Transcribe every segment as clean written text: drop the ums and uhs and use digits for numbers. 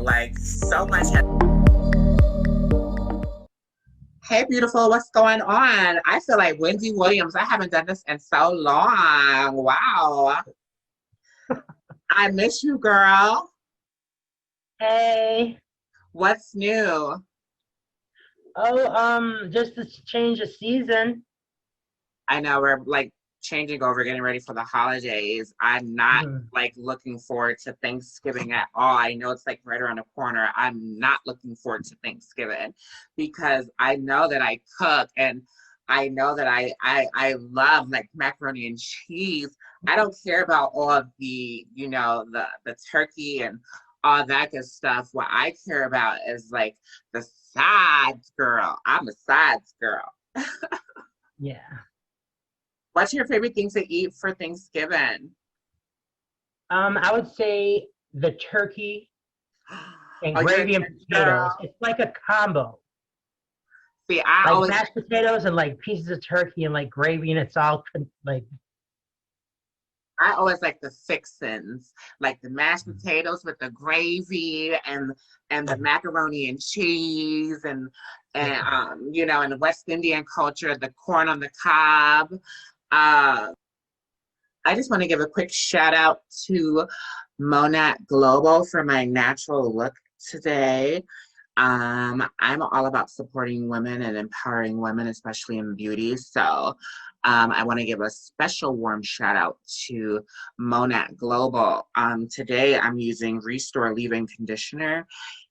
girl. Like so much. Hey, beautiful, what's going on? I feel like Wendy Williams. I haven't done this in so long. Wow. I miss you, girl. Hey. What's new? Just to change the season. I know we're like changing over, getting ready for the holidays. I'm not Mhm. like looking forward to Thanksgiving at all. I know it's like right around the corner. I'm not looking forward to Thanksgiving because I know that I cook and I know that I love like macaroni and cheese. I don't care about all of the, the turkey and all that good stuff. What I care about is like the sides, girl. I'm a sides girl. Yeah. What's your favorite thing to eat for Thanksgiving? I would say the turkey and Oh, you're a gravy and turkey girl. potatoes. It's like a combo. See, I Like always, mashed potatoes and like pieces of turkey and like gravy, and it's all like I always like the fixins, like the mashed potatoes with the gravy and the macaroni and cheese and yeah. in the West Indian culture, the corn on the cob. Uh, I just want to give a quick shout out to Monat Global for my natural look today. I'm all about supporting women and empowering women, especially in beauty. So I want to give a special warm shout out to Monat Global. Today I'm using Restore Leave-In Conditioner.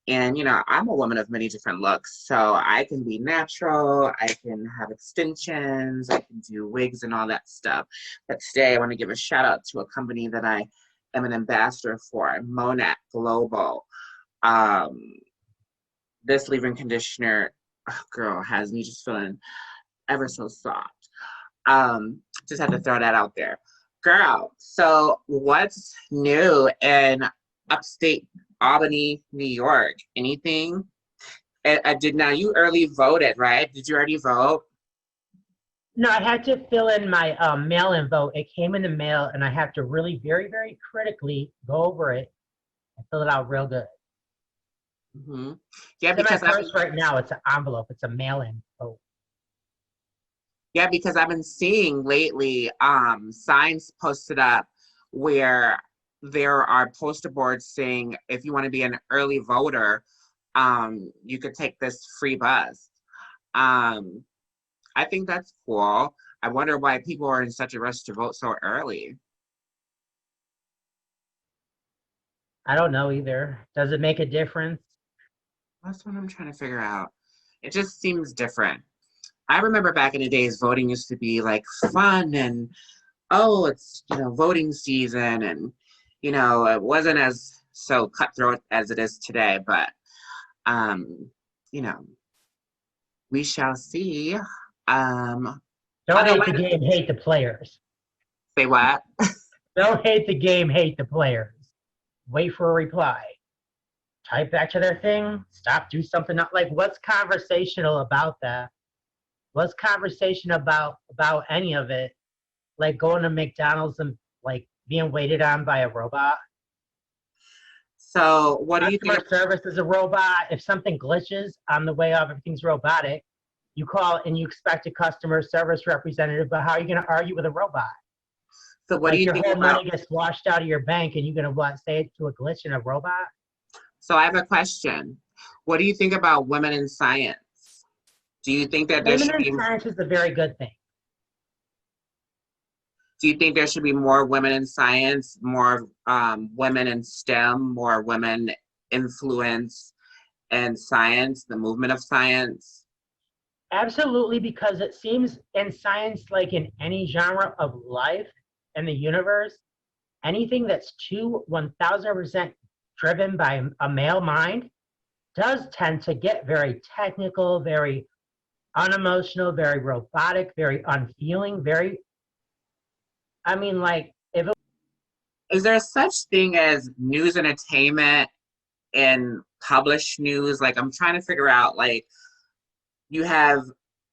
And, I'm a woman of many different looks. So I can be natural, I can have extensions, I can do wigs and all that stuff. But today I want to give a shout out to a company that I am an ambassador for, Monat Global. Um, this leave-in conditioner, oh, girl, has me just feeling ever so soft. Just had to throw that out there. Girl, so what's new in upstate Albany, New York? Anything? I did now. You early voted, right? Did you already vote? No, I had to fill in my mail-in vote. It came in the mail, and I have to really very, very critically go over it and fill it out real good. Hmm. Yeah, It's in my because I've purse been right now. It's an envelope. It's a mail-in vote. yeah, because I've been seeing lately signs posted up where there are poster boards saying if you want to be an early voter, you could take this free bus. Um, I think that's cool. I wonder why people are in such a rush to vote so early. I don't know either. Does it make a difference? That's what I'm trying to figure out. It just seems different. I remember back in the days, voting used to be like fun and oh, it's voting season, and it wasn't as so cutthroat as it is today. But um, you know, we shall see. Don't Other hate the way game, hate the players. say what? Don't hate the game, hate the players. Wait for a reply. Type back to their thing. Stop, do something not like what's conversational about that? What's conversation about any of it? Like going to McDonald's and like being waited on by a robot. So, what do you think? Customer service is a robot. If something glitches on the way up, everything's robotic. You call and you expect a customer service representative, but how are you going to argue with a robot? So, what do Like you your think whole about? money gets washed out of your bank, and you're going to what? Say it to a glitch in a robot? So, I have a question. What do you think about women in science? Do you think that there Women should in be? science is a very good thing. Do you think there should be more women in science, more women in STEM, more women influence in science, the movement of science? Absolutely, because it seems in science, like in any genre of life and the universe, anything that's too 1000% driven by a male mind does tend to get very technical, very unemotional, very robotic, very unfeeling, very, I mean, like, if it, Is there such thing as news entertainment and published news? Like I'm trying to figure out like you have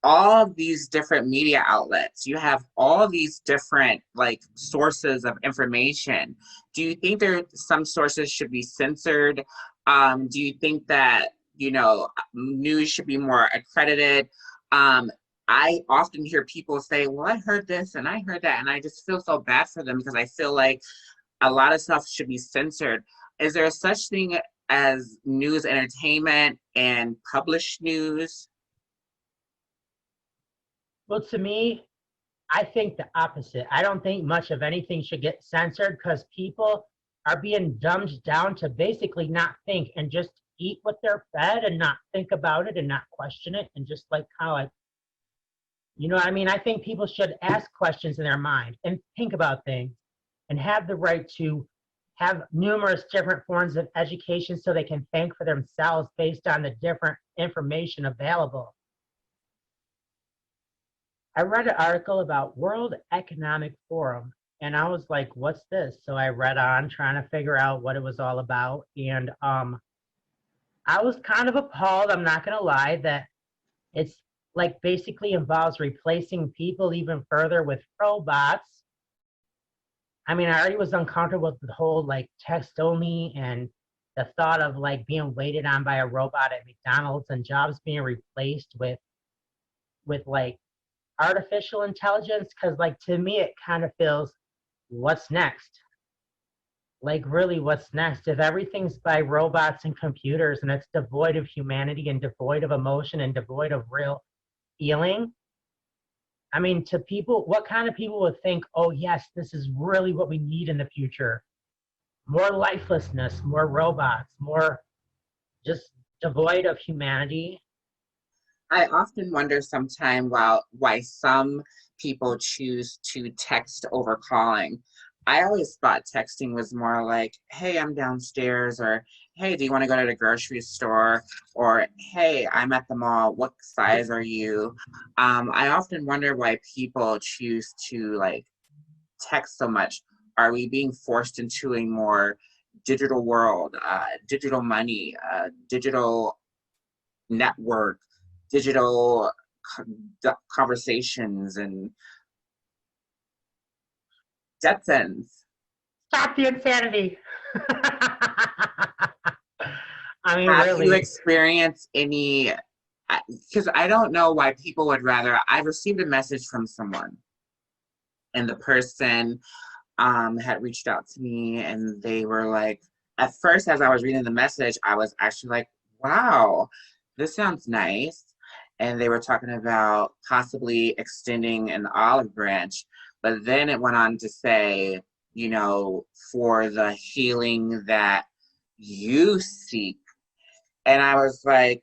all these different media outlets. You have all these different like sources of information. Do you think there some sources should be censored? Do you think that, you know, news should be more accredited? Um, I often hear people say, well, I heard this and I heard that, and I just feel so bad for them because I feel like a lot of stuff should be censored. Is there such thing as news entertainment and published news? Well, to me, I think the opposite. I don't think much of anything should get censored because people are being dumbed down to basically not think and just eat what they're fed and not think about it and not question it and just like how I, you know what I mean? I think people should ask questions in their mind and think about things and have the right to have numerous different forms of education so they can think for themselves based on the different information available. I read an article about World Economic Forum and I was like, what's this? So I read on trying to figure out what it was all about. And I was kind of appalled, I'm not gonna lie, that it's like basically involves replacing people even further with robots. I mean, I already was uncomfortable with the whole like text only and the thought of like being waited on by a robot at McDonald's and jobs being replaced with like artificial intelligence. Because like to me it kind of feels, what's next? Like really, what's next? If everything's by robots and computers and it's devoid of humanity and devoid of emotion and devoid of real feeling, I mean, to people, what kind of people would think, oh yes, this is really what we need in the future? More lifelessness, more robots, more just devoid of humanity. I often wonder sometime why some people choose to text over calling. I always thought texting was more like, hey, I'm downstairs, or hey, do you want to go to the grocery store? Or hey, I'm at the mall. What size are you? I often wonder why people choose to like text so much. Are we being forced into a more digital world, digital money, digital network, digital conversations and Jetsons? Stop the insanity. I mean, Have you really. experienced any? Because I don't know why people would rather. I received a message from someone, and the person had reached out to me, and they were like, at first, as I was reading the message, I was actually like, wow, this sounds nice. And they were talking about possibly extending an olive branch. But then it went on to say, you know, for the healing that you seek. And I was like,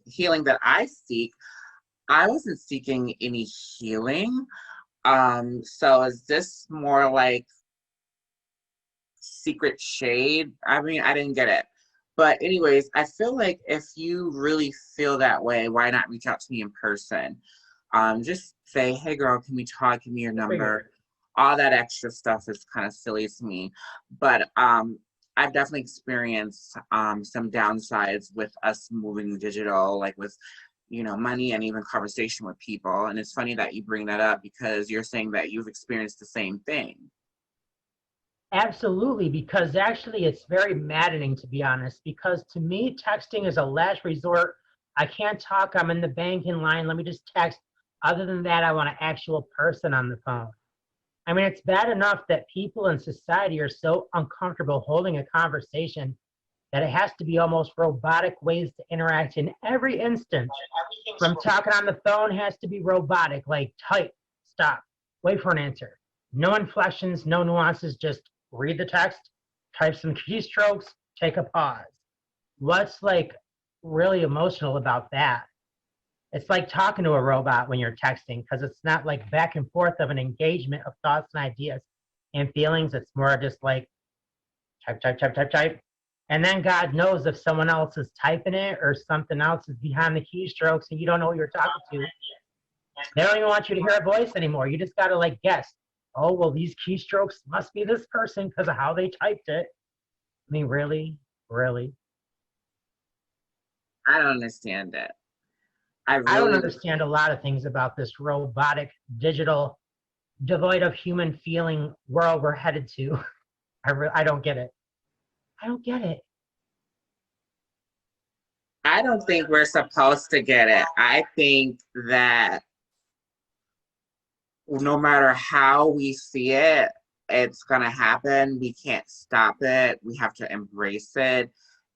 healing that I seek. I wasn't seeking any healing. So is this more like secret shade? I mean, I didn't get it. But anyways, I feel like if you really feel that way, why not reach out to me in person? Just say, hey girl, can we talk? Give me your number. All that extra stuff is kind of silly to me. But I've definitely experienced some downsides with us moving digital, like with, you know, money and even conversation with people. And it's funny that you bring that up because you're saying that you've experienced the same thing. Absolutely, because actually it's very maddening to be honest. Because to me, texting is a last resort. I can't talk, I'm in the bank in line, let me just text. Other than that, I want an actual person on the phone. I mean, it's bad enough that people in society are so uncomfortable holding a conversation that it has to be almost robotic ways to interact in every instance. From talking on the phone has to be robotic, like type, stop, wait for an answer. No inflections, no nuances, just read the text, type some keystrokes, take a pause. What's like really emotional about that? It's like talking to a robot when you're texting because it's not like back and forth of an engagement of thoughts and ideas and feelings. It's more just like type, type, type, type, type. And then God knows if someone else is typing it or something else is behind the keystrokes and you don't know who you're talking to. They don't even want you to hear a voice anymore. You just got to like guess. Oh, well, these keystrokes must be this person because of how they typed it. I mean, really? Really? I don't understand it. I I don't really, understand a lot of things about this robotic, digital, devoid of human feeling world we're headed to. I don't get it. I don't get it. I don't think we're supposed to get it. I think that no matter how we see it, it's gonna happen. We can't stop it. We have to embrace it.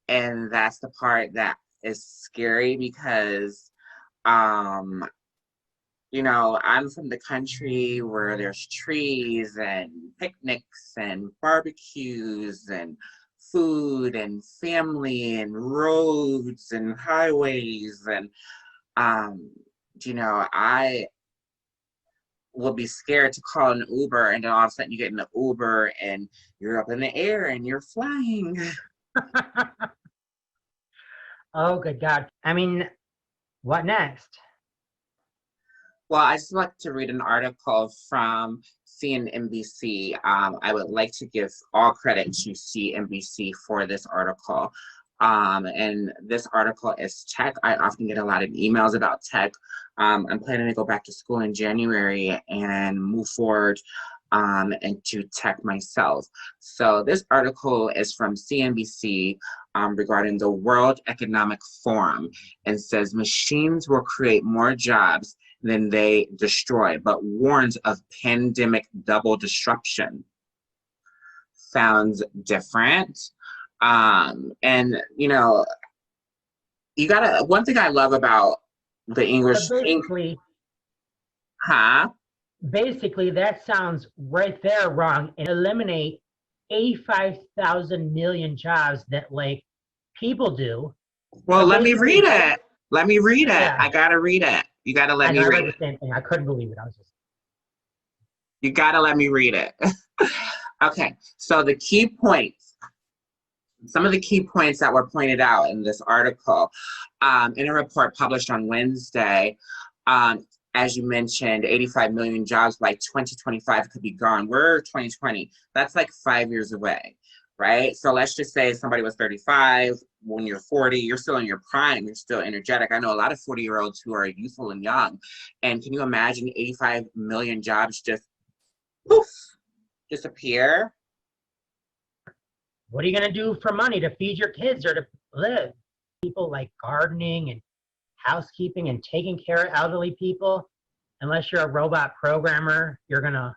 And that's the part that is scary because um I'm from the country where there's trees and picnics and barbecues and food and family and roads and highways and um I will be scared to call an Uber, and then all of a sudden you get in the Uber and you're up in the air and you're flying. Oh, good God. I mean, what next? Well, I just like to read an article from CNBC. I would like to give all credit to CNBC for this article. And this article is tech. I often get a lot of emails about tech. I'm planning to go back to school in January and move forward into tech myself. So this article is from CNBC regarding the World Economic Forum and says machines will create more jobs than they destroy, but warns of pandemic double disruption. Sounds different. And you gotta, one thing I love about the But huh? basically, that sounds right there wrong and eliminate 85,000 million jobs that like people do. Well, So let me read basically, it. Let me read it. yeah, I gotta read it. You gotta let I know me I read read it. the same thing. I couldn't believe it. I was just, You gotta let me read it. Okay, so some of the key points that were pointed out in this article, in a report published on Wednesday, as you mentioned, 85 million jobs by 2025 could be gone. We're 2020. That's like 5 years away, right? So let's just say somebody was 35. When you're 40, you're still in your prime. You're still energetic. I know a lot of 40-year-olds who are youthful and young. And can you imagine 85 million jobs just poof, disappear? what are you going to do for money to feed your kids or to live? People like gardening and housekeeping and taking care of elderly people, unless you're a robot programmer, you're going to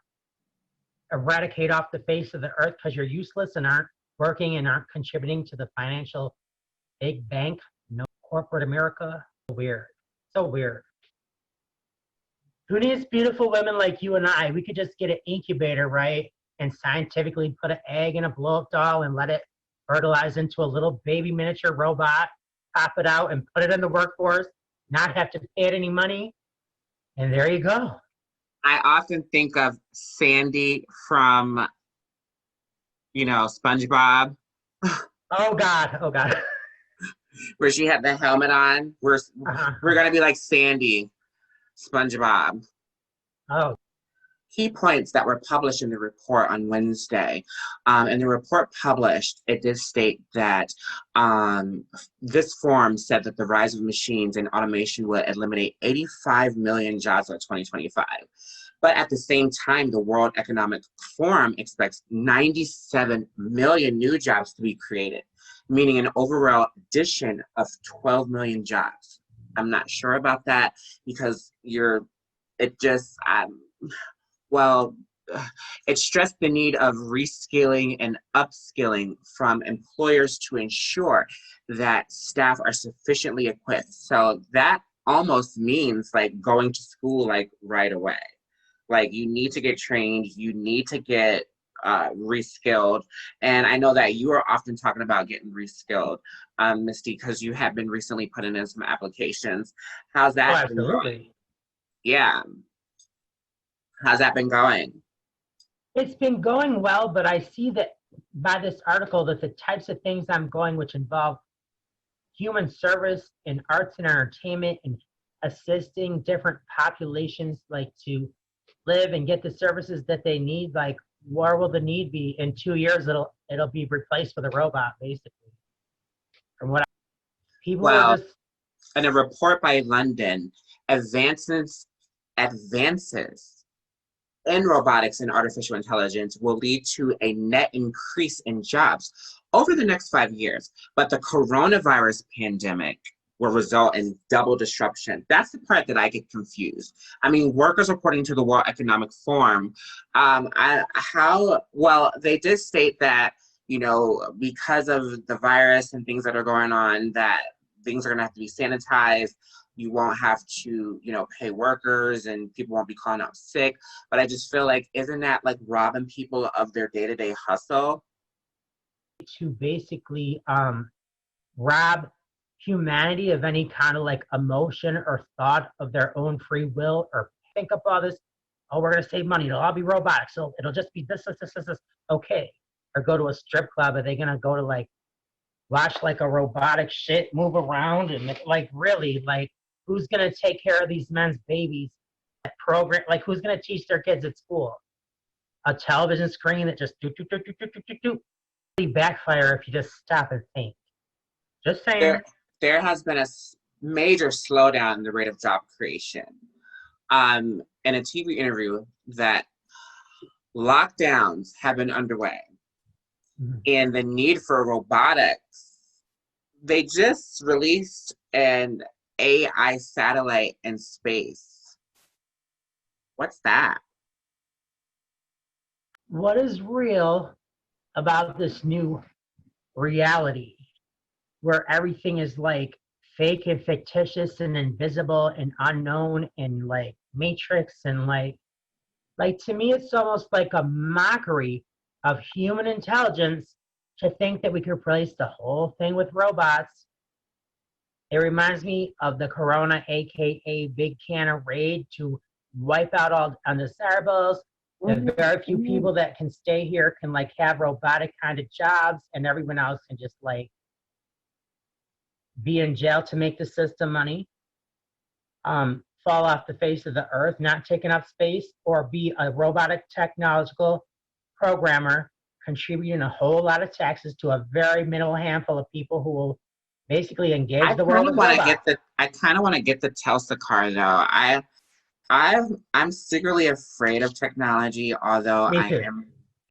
eradicate off the face of the earth because you're useless and aren't working and aren't contributing to the financial big bank, no corporate America. So weird. So weird. Who needs beautiful women like you and I? We could just get an incubator, right? And scientifically put an egg in a blow-up doll and let it fertilize into a little baby miniature robot, pop it out and put it in the workforce, not have to pay it any money. And there you go. I often think of Sandy from, SpongeBob, Oh God. Oh God. where she had the helmet on. We're gonna be like Sandy, SpongeBob. Oh, Key points that were published in the report on Wednesday. In the report published, it did state that this forum said that the rise of machines and automation will eliminate 85 million jobs by 2025. But at the same time, the World Economic Forum expects 97 million new jobs to be created, meaning an overall addition of 12 million jobs. I'm not sure about that because it just, well, it stressed the need of reskilling and upskilling from employers to ensure that staff are sufficiently equipped. So that almost means like going to school like right away. Like you need to get trained, you need to get reskilled. And I know that you are often talking about getting reskilled, Misty, because you have been recently putting in some applications. How's oh, that been going? absolutely. Yeah. How's that been going? It's been going well, but I see that by this article that the types of things I'm going, which involve human service and arts and entertainment and assisting different populations like to live and get the services that they need, like where will the need be in 2 years? It'll be replaced with a robot, basically. From what people are Well, just in a report by London, advances in robotics and artificial intelligence will lead to a net increase in jobs over the next 5 years. But the coronavirus pandemic will result in double disruption. That's the part that I get confused. I mean, workers, according to the World Economic Forum, they did state that, you know, because of the virus and things that are going on, that things are going to have to be sanitized. You won't have to, you know, pay workers and people won't be calling out sick. But I just feel like, isn't that like robbing people of their day-to-day hustle? To basically rob humanity of any kind of like emotion or thought of their own free will, or think up all this, oh, we're going to save money, it'll all be robotic, so it'll just be this. Okay. Or go to a strip club, are they going to go to like watch like a robotic shit move around? And like, really, like, who's going to take care of these men's babies? That program, like, who's going to teach their kids at school? A television screen that just do. Backfire if you just stop and think. Just saying. There has been a major slowdown in the rate of job creation. In a TV interview, that lockdowns have been underway, and the need for robotics. They just released an AI satellite in space. What's that? What is real about this new reality where everything is like fake and fictitious and invisible and unknown and like matrix, and like to me it's almost like a mockery of human intelligence to think that we could replace the whole thing with robots. It reminds me of the corona, aka big can of raid, to wipe out all undesirables. The very few people that can stay here can like have robotic kind of jobs, and everyone else can just like be in jail to make the system money, fall off the face of the earth, not taking up space, or be a robotic technological programmer contributing a whole lot of taxes to a very minimal handful of people who will basically engage the world with robots. I kind of want to get the Tesla car though. I'm secretly afraid of technology, although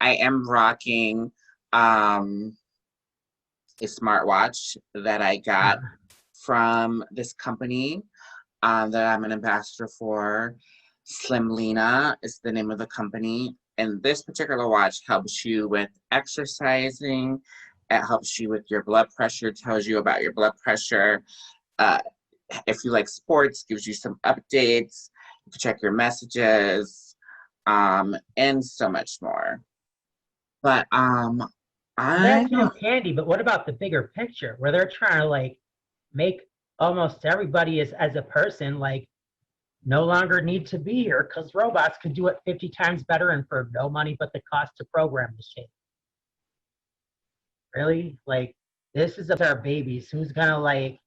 I am rocking a smartwatch that I got from this company that I'm an ambassador for. Slim Lena is the name of the company. And this particular watch helps you with exercising. It helps you with your blood pressure, tells you about your blood pressure. If you like sports, gives you some updates. You can check your messages, and so much more. But that sounds handy, but what about the bigger picture where they're trying to like make almost everybody as a person like no longer need to be here because robots could do it 50 times better and for no money but the cost to program the shit? Really? Like, this is our babies. Who's gonna like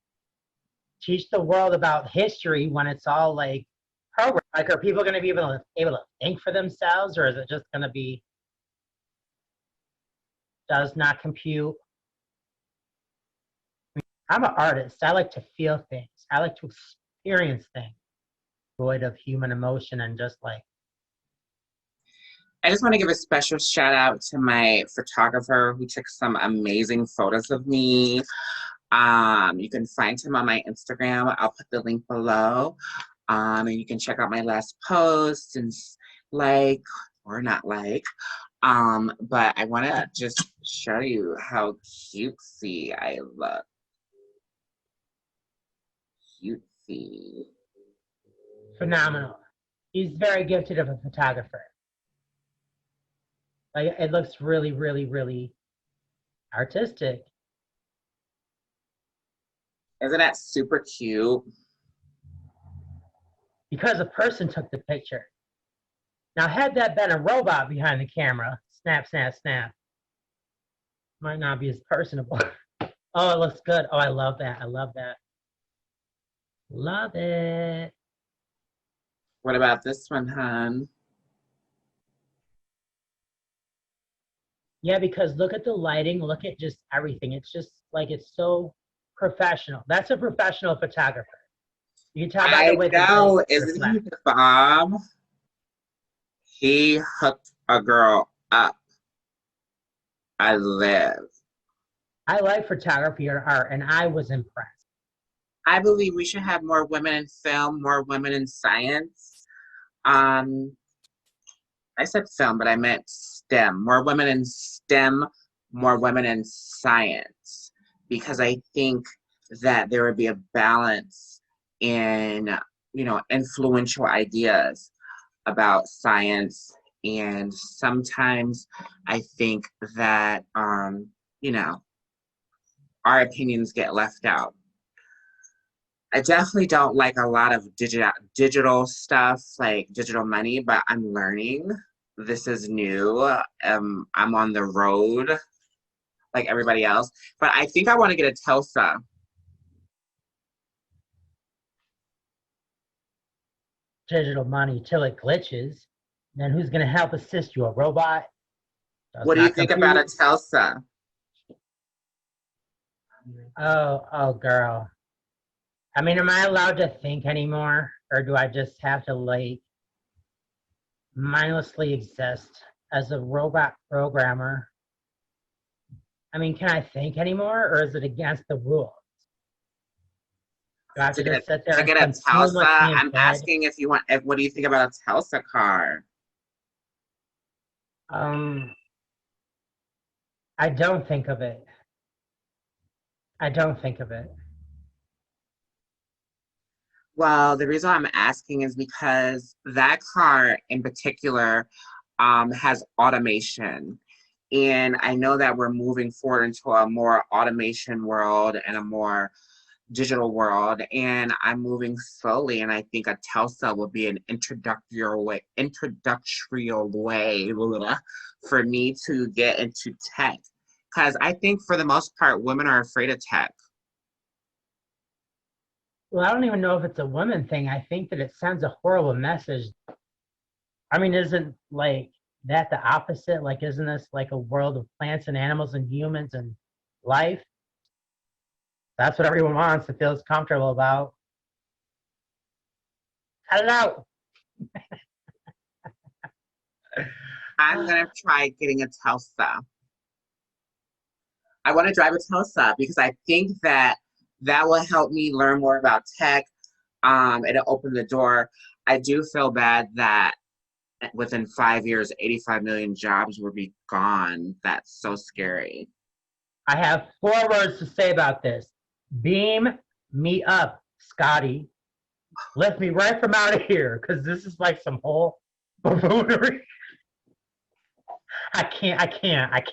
teach the world about history when it's all like programmed? Like, are people gonna be able to think for themselves, or is it just gonna be does not compute? I'm an artist. I like to feel things. I like to experience things void of human emotion and just like. I just want to give a special shout out to my photographer who took some amazing photos of me. You can find him on my Instagram. I'll put the link below. And you can check out my last post and like or not like. But I want to just show you how cutesy I look. Cutesy. Phenomenal. He's very gifted of a photographer. Like, it looks really, really, really artistic. Isn't that super cute? Because a person took the picture. Now, had that been a robot behind the camera, snap, snap, snap, might not be as personable. Oh, it looks good. Oh, I love that. I love that. Love it. What about this one, hon? Yeah, because look at the lighting. Look at just everything. It's just like, it's so professional. That's a professional photographer. You can tell by the I way the light know, isn't he reflects. the bomb? He hooked a girl up. I live. I like photography or art, and I was impressed. I believe we should have more women in film, more women in science. Um, I said film, but I meant STEM. More women in STEM, more women in science, because I think that there would be a balance in, influential ideas about science. And sometimes I think that, you know, our opinions get left out. I definitely don't like a lot of digital stuff, like digital money, but I'm learning. This is new. I'm on the road like everybody else, but I think I want to get a Telsa. Digital money till it glitches. Then who's going to help assist you? A robot does What do you not think about a compute. Telsa? Oh, girl. I mean, am I allowed to think anymore, or do I just have to like mindlessly exist as a robot programmer? I mean, can I think anymore, or is it against the rules? Do I have To to get just sit there to and get a consume what's Telsa, being I'm fed? asking if you want. What do you think about a Telsa car? Um, I don't think of it. I don't think of it. Well, the reason I'm asking is because that car in particular has automation. And I know that we're moving forward into a more automation world and a more digital world. And I'm moving slowly. And I think a Telsa will be an introductory way for me to get into tech. Because I think for the most part, women are afraid of tech. Well, I don't even know if it's a women thing. I think that it sends a horrible message. I mean, isn't like that the opposite? Like, isn't this like a world of plants and animals and humans and life? That's what everyone wants. It feels comfortable about. I don't know. I'm going to try getting a Telsa. I want to drive a Tesla because I think that that will help me learn more about tech. It'll open the door. I do feel bad that within 5 years, 85 million jobs will be gone. That's so scary. I have 4 words to say about this. Beam me up, Scotty. Lift me right from out of here, because this is like some whole buffoonery. I cannot.